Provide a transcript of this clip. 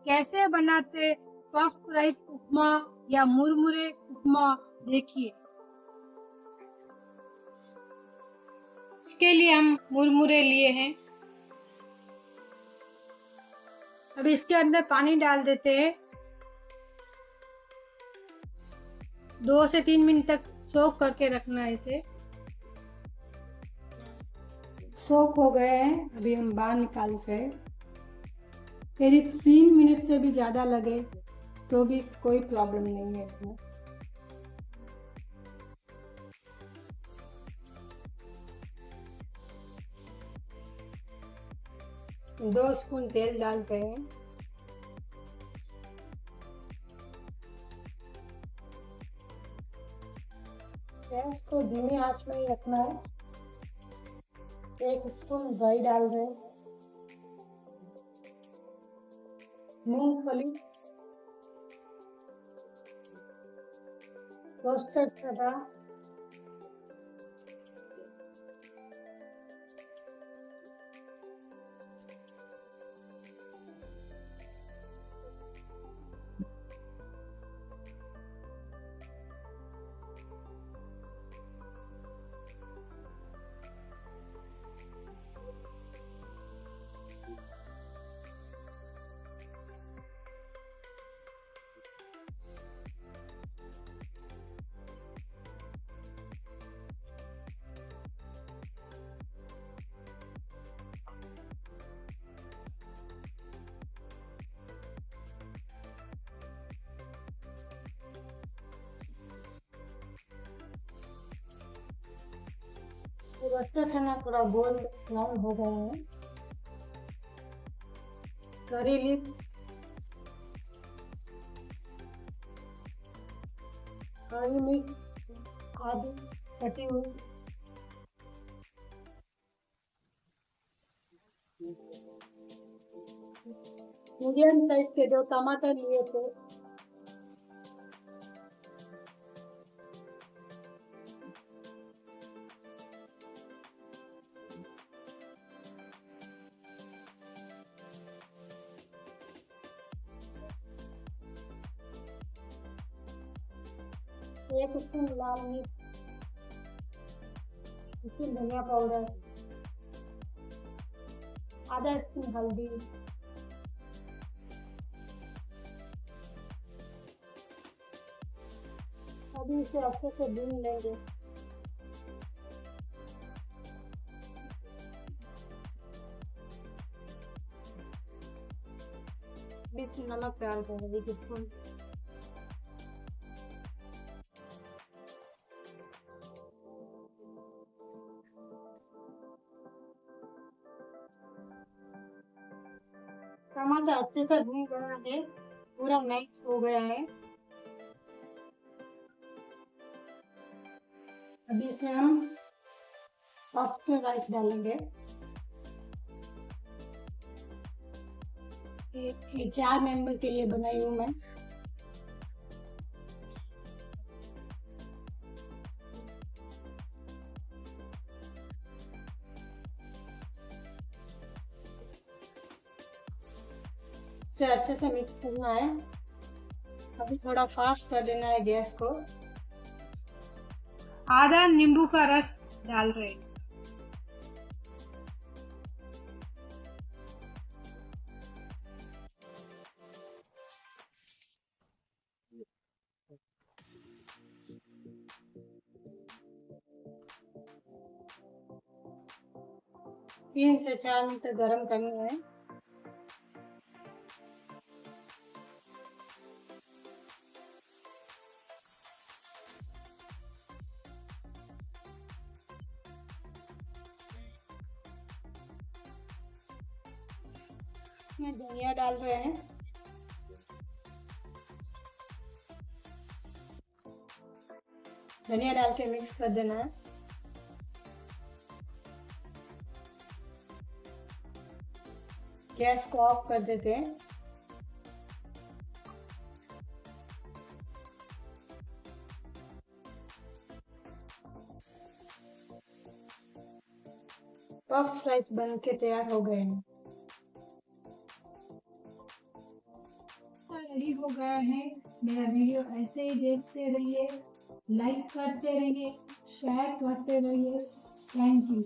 कैसे बनाते puff rice उपमा या मुरमुरे उपमा देखिए। इसके लिए हम मुरमुरे लिए हैं। अब इसके अंदर पानी डाल देते हैं। 2 से 3 मिनट तक सोक करके रखना है इसे। सोक हो गए हैं, अभी हम बाहर निकाल रहे हैं। यदि 3 मिनट से भी ज्यादा लगे तो भी कोई प्रॉब्लम नहीं है इसमें। 2 स्पून तेल डालते हैं। गैस को धीमी आंच में ही रखना है। 1 स्पून राई डाल रहे हैं। मूंगफली, रोस्टेड चना, रोस्टेड चना थोड़ा गोल्ड ब्राउन हो गया है। करी लीफ, काली मिर्च आदि कटी हुई, मीडियम साइज के 2 टमाटर लिए थे। एक स्पून लाल मिर्च, स्पून धनिया पाउडर, आधा स्पून हल्दी, अभी इसे अच्छे से भून लेंगे। बीच नमक डाल देंगे 1 स्पून। टमाटर अच्छे से भून गया है, पूरा मिक्स हो गया है। अभी इसमें हम पफ्ड राइस डालेंगे। ये 4 मेंबर के लिए बनाई हूँ मैं। इसे अच्छे से मिक्स करना है। अभी थोड़ा फास्ट कर देना है गैस को। आधा नींबू का रस डाल रहे हैं। तीन से 4 मिनट गरम करना है। इसमें धनिया डाल रहे हैं। धनिया डाल के मिक्स कर देना है। गैस को ऑफ कर देते हैं। पफ राइस बन के तैयार हो गए हैं। रेडी हो गया है। मेरा वीडियो ऐसे ही देखते रहिए, लाइक करते रहिए, शेयर करते रहिए। Thank you.